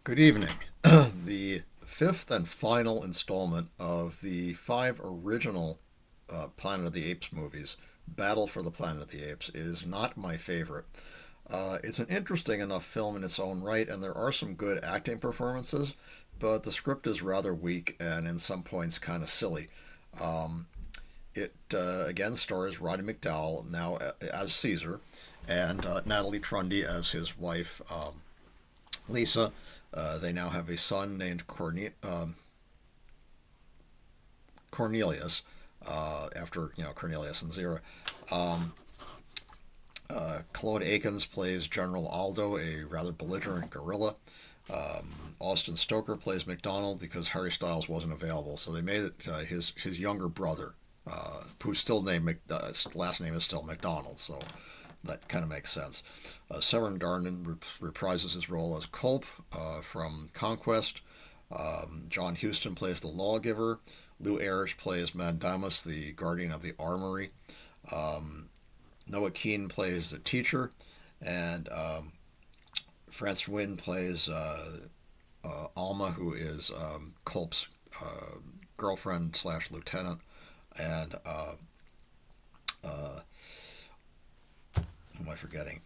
Good evening. The fifth and final installment of the five original Planet of the Apes movies, Battle for the Planet of the Apes, is not my favorite. It's an interesting enough film in its own right, and there are some good acting performances, but the script is rather weak and in some points kind of silly. Um, it again stars Roddy McDowall now as Caesar, and Natalie Trundy as his wife Lisa. They now have a son named Cornelius, after Cornelius and Zira. Um, Claude Akins plays General Aldo, a rather belligerent gorilla. Austin Stoker plays McDonald because Harry Styles wasn't available, so they made it his younger brother, who's still named last name is still McDonald, so that kind of makes sense. Severn Darden reprises his role as Culp from Conquest. John Huston plays the Lawgiver. Lew Ayres plays Mandamus, the guardian of the armory. Um, Noah Keane plays the teacher, and France Wynn plays Alma, who is Culp's girlfriend slash lieutenant, and who am I forgetting?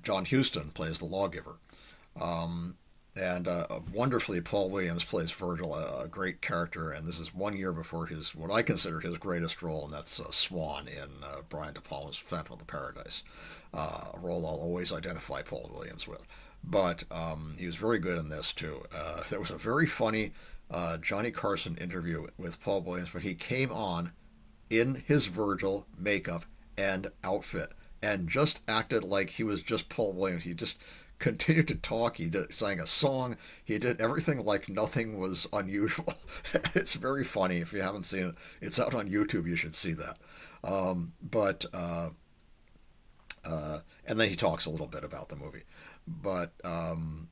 John Huston plays the Lawgiver. And wonderfully, Paul Williams plays Virgil, a great character. And this is 1 year before his what I consider his greatest role, and that's Swan in Brian De Palma's Phantom of the Paradise, a role I'll always identify Paul Williams with. But he was very good in this too. There was a very funny Johnny Carson interview with Paul Williams, but he came on in his Virgil makeup and outfit and just acted like he was just Paul Williams. He just continued to talk. Sang a song. He did everything like nothing was unusual. It's very funny. If you haven't seen it, it's out on YouTube. You should see that. But and then he talks a little bit about the movie. But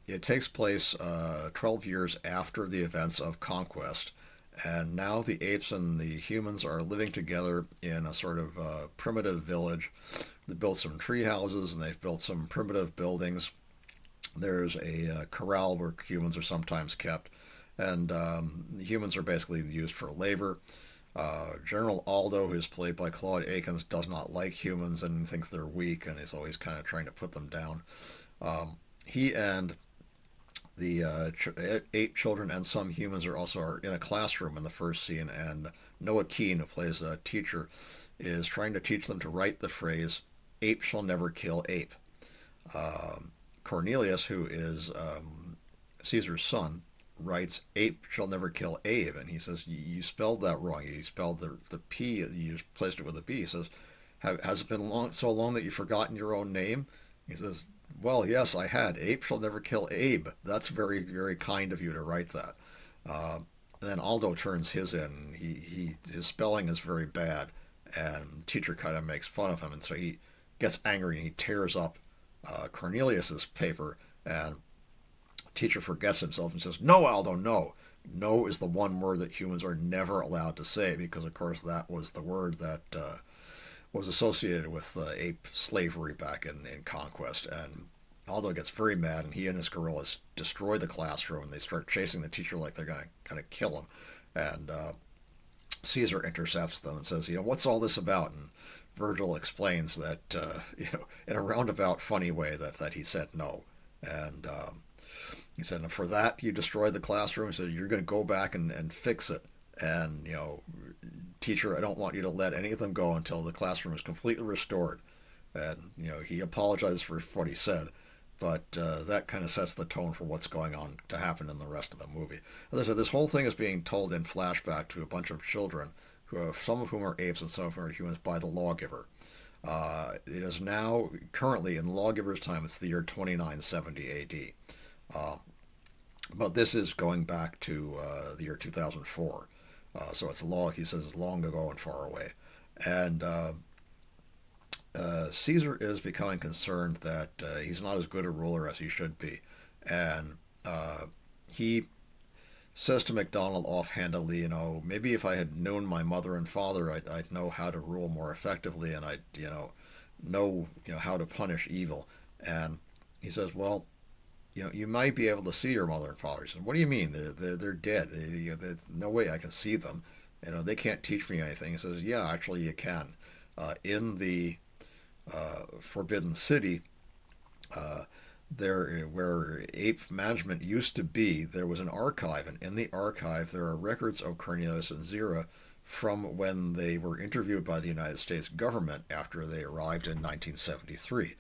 it takes place 12 years after the events of Conquest, and now the apes and the humans are living together in a sort of primitive village. They built some tree houses and they've built some primitive buildings. There's a corral where humans are sometimes kept, and the humans are basically used for labor. General Aldo, who's played by Claude Akins, does not like humans and thinks they're weak, and is always kind of trying to put them down. He and the 8 children and some humans are in a classroom in the first scene, and Noah Keane, who plays a teacher, is trying to teach them to write the phrase "ape shall never kill ape." Cornelius, who is Caesar's son, writes "ape shall never kill Abe," and he says, "You spelled that wrong. You spelled the P. You placed it with a B." He says, "Has it been so long that you've forgotten your own name?" He says, "Well, yes, I had. Ape shall never kill Abe. That's very, very kind of you to write that." And then Aldo turns his in. His spelling is very bad, and the teacher kind of makes fun of him, and so he gets angry and he tears up Cornelius's paper, and the teacher forgets himself and says, "No, Aldo, no. No is the one word that humans are never allowed to say, because, of course, that was the word that was associated with ape slavery back in Conquest." And Aldo gets very mad, and he and his gorillas destroy the classroom, and they start chasing the teacher like they're going to kill him. And Caesar intercepts them and says, "What's all this about?" And Virgil explains that, in a roundabout, funny way, that he said no. And he said, "And for that, you destroyed the classroom." He said, "You're going to go back and fix it. And, teacher, I don't want you to let any of them go until the classroom is completely restored." And, he apologized for what he said. But that kind of sets the tone for what's going on to happen in the rest of the movie. As I said, this whole thing is being told in flashback to a bunch of children, some of whom are apes and some of whom are humans, by the Lawgiver. It is now, currently, in the Lawgiver's time, it's the year 2970 AD. But this is going back to the year 2004. So he says it's long ago and far away. And Caesar is becoming concerned that he's not as good a ruler as he should be. And he says to MacDonald offhandedly, maybe if I had known my mother and father, I'd know how to rule more effectively, and I'd, know how to punish evil. And he says, well, you might be able to see your mother and father. He says, what do you mean? They're dead. No way I can see them. They can't teach me anything. He says, yeah, actually you can. In the Forbidden City, there where ape management used to be, there was an archive, and in the archive there are records of Cornelius and Zira from when they were interviewed by the United States government after they arrived in 1973,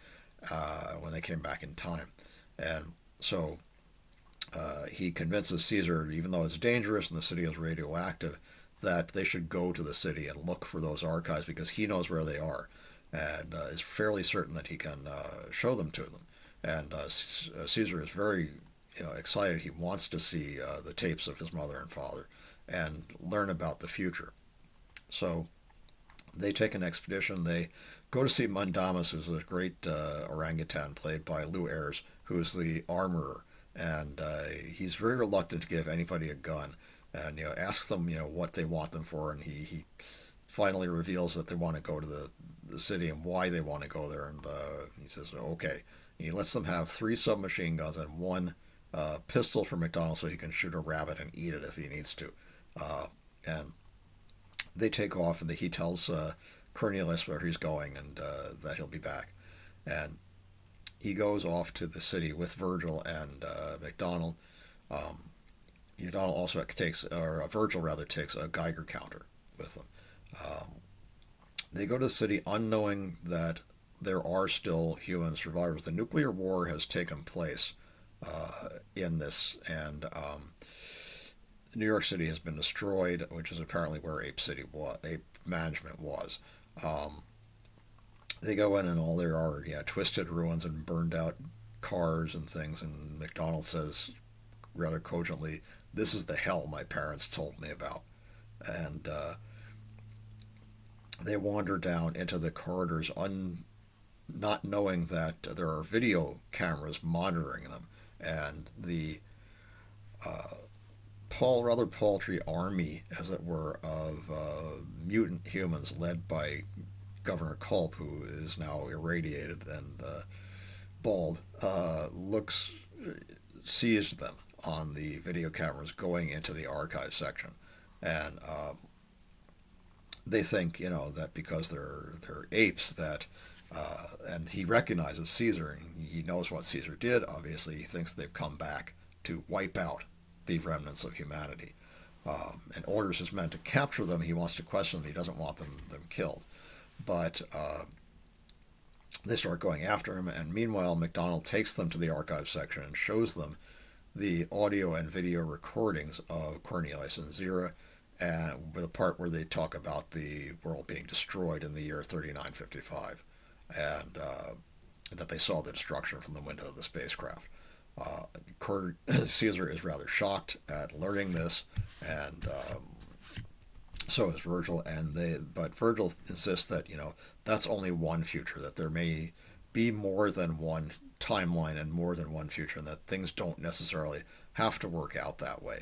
when they came back in time. And so he convinces Caesar, even though it's dangerous and the city is radioactive, that they should go to the city and look for those archives because he knows where they are and is fairly certain that he can show them to them. And Caesar is very excited. He wants to see the tapes of his mother and father and learn about the future. So they take an expedition. They go to see Mundamus, who's a great orangutan played by Lew Ayres, who is the armorer. And he's very reluctant to give anybody a gun and asks them what they want them for. And he finally reveals that they want to go to the city and why they want to go there. And he says, okay. And he lets them have 3 submachine guns and 1 pistol for McDowall so he can shoot a rabbit and eat it if he needs to. And they take off, and he tells Cornelius where he's going and that he'll be back. And he goes off to the city with Virgil and McDowall. McDowall also Virgil rather takes a Geiger counter with them. They go to the city unknowing that there are still human survivors. The nuclear war has taken place in this, and New York City has been destroyed, which is apparently where Ape Management was. They go in, and all there are twisted ruins and burned out cars and things. And McDowall says rather cogently, "This is the hell my parents told me about." And they wander down into the corridors, not knowing that there are video cameras monitoring them, and the rather paltry army, as it were, of mutant humans led by Governor Culp, who is now irradiated and bald, sees them on the video cameras going into the archive section, and they think that because they're apes that. And he recognizes Caesar, and he knows what Caesar did. Obviously, he thinks they've come back to wipe out the remnants of humanity, and orders his men to capture them. He wants to question them. He doesn't want them killed. But they start going after him, and meanwhile, McDowall takes them to the archive section and shows them the audio and video recordings of Cornelius and Zira, and with a part where they talk about the world being destroyed in the year 3955. And that they saw the destruction from the window of the spacecraft. Caesar is rather shocked at learning this, and so is Virgil. But Virgil insists that that's only one future, that there may be more than one timeline and more than one future, and that things don't necessarily have to work out that way.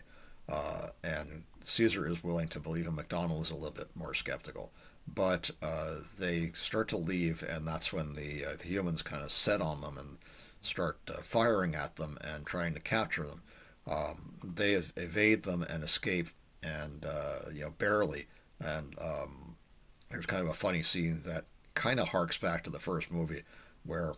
And Caesar is willing to believe, and McDowall is a little bit more skeptical. But they start to leave, and that's when the humans kind of set on them and start firing at them and trying to capture them. They evade them and escape, and barely. And there's kind of a funny scene that kind of harks back to the first movie, where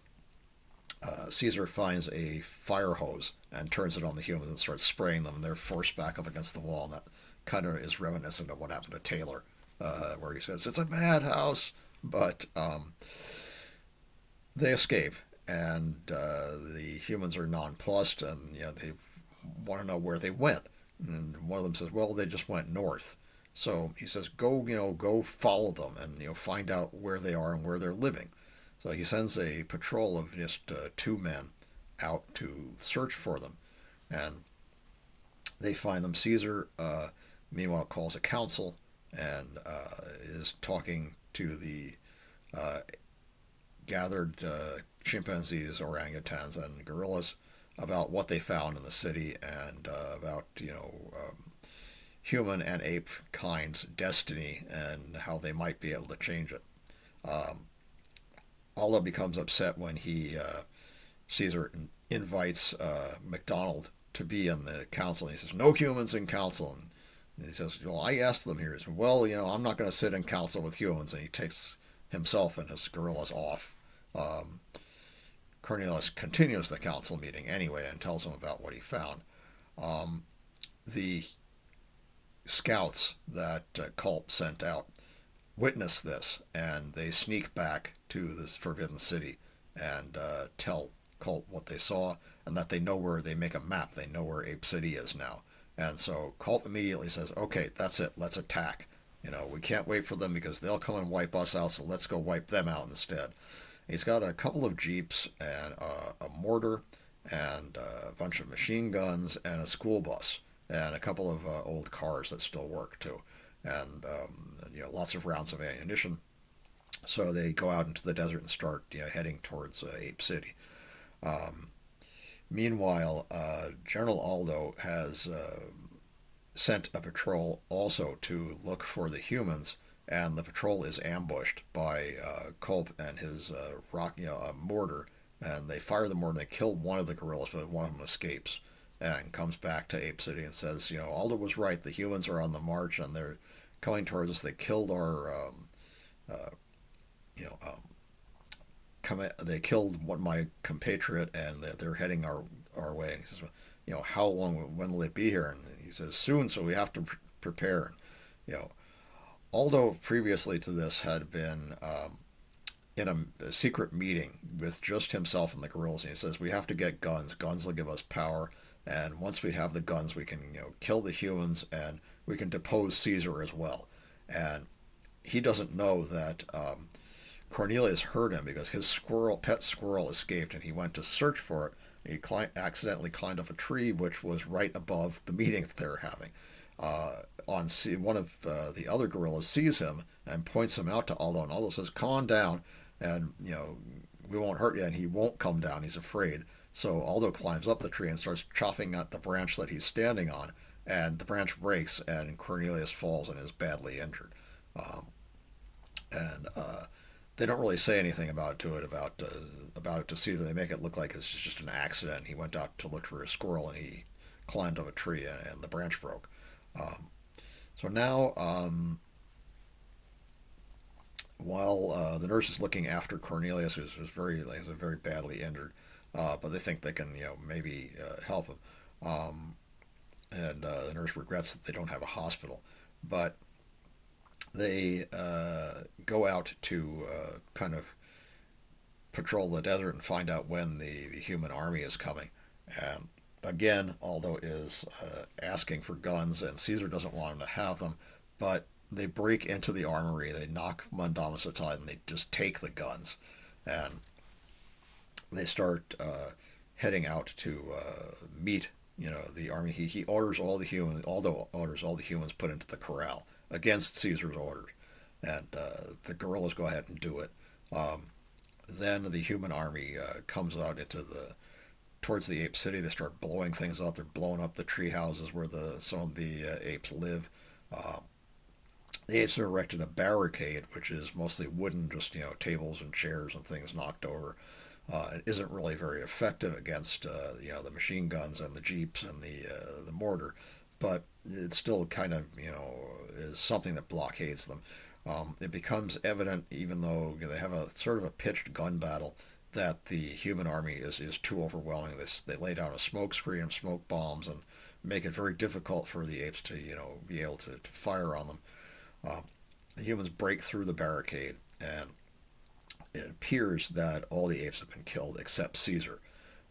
Caesar finds a fire hose and turns it on the humans and starts spraying them, and they're forced back up against the wall. And that kind of is reminiscent of what happened to Taylor. Where he says it's a madhouse, but they escape, and the humans are nonplussed, and they want to know where they went. And one of them says, "Well, they just went north." So he says, "Go follow them, and find out where they are and where they're living." So he sends a patrol of just 2 men out to search for them, and they find them. Caesar, meanwhile, calls a council and is talking to the gathered chimpanzees, orangutans, and gorillas about what they found in the city and about human and ape kind's destiny and how they might be able to change it. Alla becomes upset when Caesar invites McDonald to be in the council. And he says, no humans in council. And he says, well, I asked them here. He says, well, I'm not going to sit in council with humans. And he takes himself and his gorillas off. Cornelius continues the council meeting anyway and tells them about what he found. The scouts that Culp sent out witness this, and they sneak back to this forbidden city and tell Culp what they saw, and that they know where, they make a map, they know where Ape City is now. And so Culp immediately says, okay, that's it, let's attack. We can't wait for them because they'll come and wipe us out, so let's go wipe them out instead. He's got a couple of jeeps and a mortar and a bunch of machine guns and a school bus and a couple of old cars that still work too, and lots of rounds of ammunition. So they go out into the desert and start heading towards Ape City. Meanwhile, General Aldo has sent a patrol also to look for the humans, and the patrol is ambushed by Culp and his mortar, and they fire the mortar and they kill one of the gorillas, but one of them escapes and comes back to Ape City and says, Aldo was right, the humans are on the march and they're coming towards us. They killed our, they killed my compatriot, and they're heading our way. And he says, how long, when will they be here? And he says, soon, so we have to prepare. And, Aldo previously to this had been in a secret meeting with just himself and the guerrillas, and he says, we have to get guns. Guns will give us power, and once we have the guns, we can kill the humans, and we can depose Caesar as well. And he doesn't know that Cornelius heard him because his pet squirrel escaped, and he went to search for it. He accidentally climbed up a tree, which was right above the meeting that they were having. One of the other gorillas sees him and points him out to Aldo, and Aldo says, "Come on down, and we won't hurt you." And he won't come down; he's afraid. So Aldo climbs up the tree and starts chopping at the branch that he's standing on, and the branch breaks, and Cornelius falls and is badly injured. And they don't really say anything about it to Caesar. They make it look like it's just an accident. He went out to look for a squirrel, and he climbed up a tree, and the branch broke. So now, while the nurse is looking after Cornelius, who's very badly injured, but they think they can maybe help him, and the nurse regrets that they don't have a hospital, but they go out to kind of patrol the desert and find out when the human army is coming. And again, Aldo is asking for guns, and Caesar doesn't want him to have them, but they break into the armory, they knock Mondamus aside, and they just take the guns. And they start heading out to meet the army. He orders all the humans, Aldo orders all the humans put into the corral against Caesar's orders, and the guerrillas go ahead and do it. Then the human army comes out towards the ape city. They start blowing things up. They're blowing up the tree houses where some of the apes live. The apes have erected a barricade, which is mostly wooden, just tables and chairs and things knocked over. It isn't really very effective against the machine guns and the jeeps and the mortar, but it still kind of is something that blockades them. It becomes evident, even though they have a sort of a pitched gun battle, that the human army is too overwhelming. They lay down a smoke screen of smoke bombs and make it very difficult for the apes to be able to fire on them. The humans break through the barricade, and it appears that all the apes have been killed except Caesar.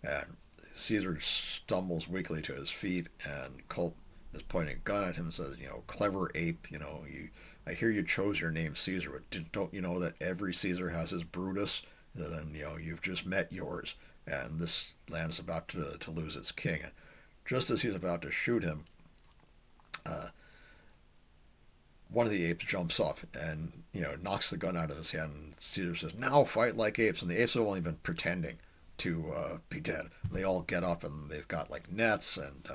And Caesar stumbles weakly to his feet, and Culp is pointing a gun at him and says, "Clever ape, I hear you chose your name Caesar, but don't you know that every Caesar has his Brutus? And you've just met yours, and this land is about to lose its king." And just as he's about to shoot him, one of the apes jumps up and knocks the gun out of his hand. And Caesar says, "Now fight like apes." And the apes have only been pretending to be dead. They all get up, and they've got like nets and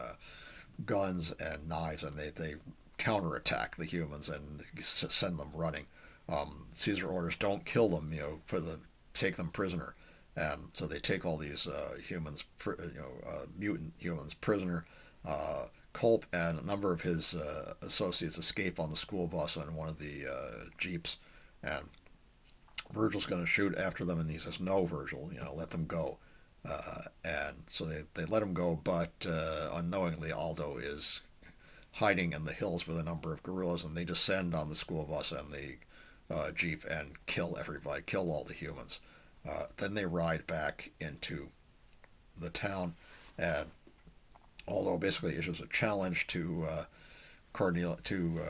guns and knives, and they counterattack the humans and send them running. Caesar orders, "Don't kill them, take them prisoner." And so they take all these mutant humans prisoner. Culp and a number of his associates escape on the school bus on one of the jeeps, and Virgil's going to shoot after them, and he says, "No, Virgil, let them go." And so they let him go, but unknowingly, Aldo is hiding in the hills with a number of guerrillas, and they descend on the school bus and the jeep and kill everybody, kill all the humans. Then they ride back into the town, and Aldo basically issues a challenge to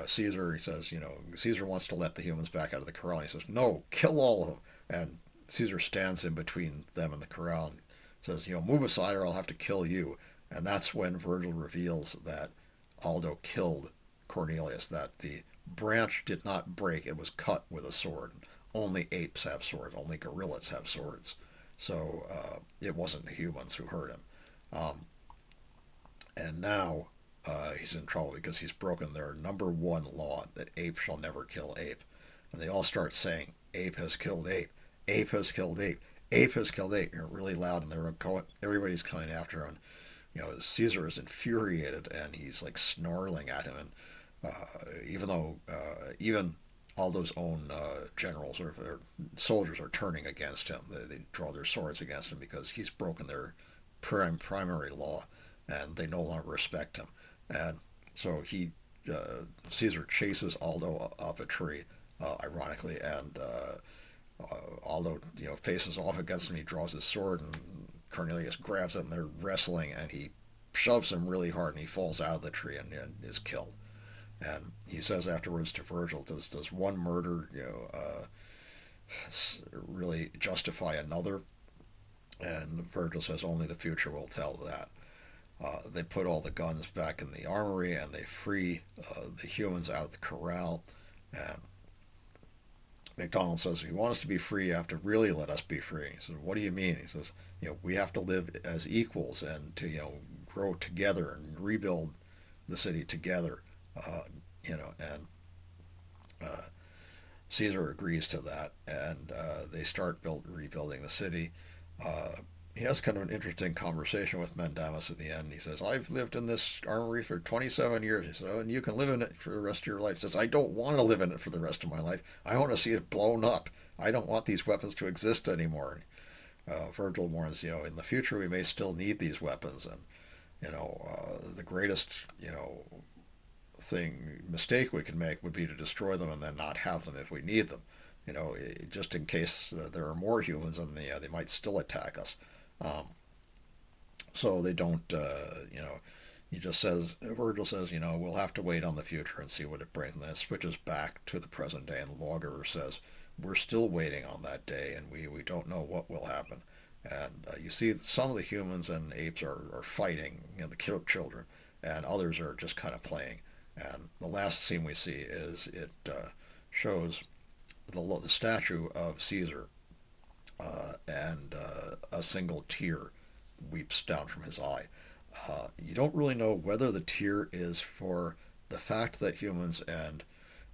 Caesar. He says, Caesar wants to let the humans back out of the corral. And he says, "No, kill all of them." And Caesar stands in between them and the corral and says, "Move aside or I'll have to kill you." And that's when Virgil reveals that Aldo killed Cornelius, that the branch did not break, it was cut with a sword. Only apes have swords, only gorillas have swords. So it wasn't the humans who hurt him. And now he's in trouble because he's broken their number one law, that ape shall never kill ape. And they all start saying, "Ape has killed ape. Ape has killed ape. Ape has killed ape." Really loud, and everybody's coming after him. Caesar is infuriated, and he's like snarling at him. And even Aldo's own generals or soldiers are turning against him. They draw their swords against him because he's broken their primary law, and they no longer respect him. And so Caesar chases Aldo up a tree, ironically, and Aldo, faces off against him. He draws his sword, and Cornelius grabs it, and they're wrestling, and he shoves him really hard, and he falls out of the tree and is killed. And he says afterwards to Virgil, "Does one murder, really justify another?" And Virgil says, "Only the future will tell that." They put all the guns back in the armory, and they free the humans out of the corral. And McDowall says, "If you want us to be free, you have to really let us be free." He says, "What do you mean?" He says, "We have to live as equals and to, grow together and rebuild the city together." And Caesar agrees to that, and they start rebuilding the city. He has kind of an interesting conversation with Mandamus at the end. He says, "I've lived in this armory for 27 years. He says, "Oh, and you can live in it for the rest of your life." He says, "I don't want to live in it for the rest of my life. I want to see it blown up. I don't want these weapons to exist anymore." Virgil warns, in the future we may still need these weapons, and the greatest mistake we can make would be to destroy them and then not have them if we need them. Just in case there are more humans, and they might still attack us. So they don't, he just says, Virgil says, "We'll have to wait on the future and see what it brings." And then it switches back to the present day, and Lawgiver says, "We're still waiting on that day, and we don't know what will happen." And you see some of the humans and apes are fighting, the children, and others are just kind of playing. And the last scene we see is it shows the statue of Caesar, and a single tear weeps down from his eye. You don't really know whether the tear is for the fact that humans and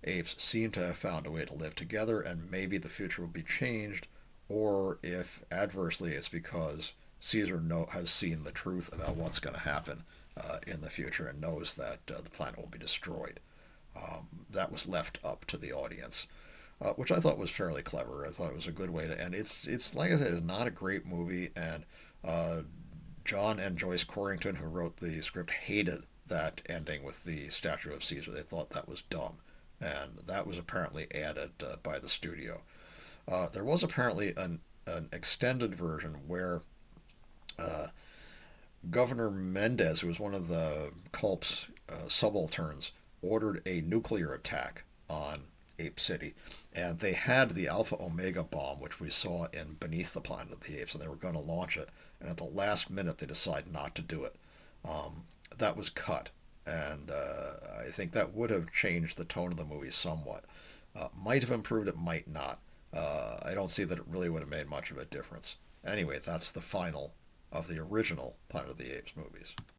apes seem to have found a way to live together, and maybe the future will be changed, or if adversely it's because Caesar has seen the truth about what's going to happen in the future and knows that the planet will be destroyed. That was left up to the audience, which I thought was fairly clever. I thought it was a good way to end. It's like I said, it's not a great movie, and John and Joyce Corrington, who wrote the script, hated that ending with the statue of Caesar. They thought that was dumb, and that was apparently added by the studio. There was apparently an extended version where Governor Mendez, who was one of the Culp's subalterns, ordered a nuclear attack on Ape City, and they had the Alpha Omega bomb, which we saw in Beneath the Planet of the Apes, and they were going to launch it, and at the last minute they decided not to do it. That was cut, and I think that would have changed the tone of the movie somewhat. Might have improved it, might not. I don't see that it really would have made much of a difference. Anyway, that's the final of the original Planet of the Apes movies.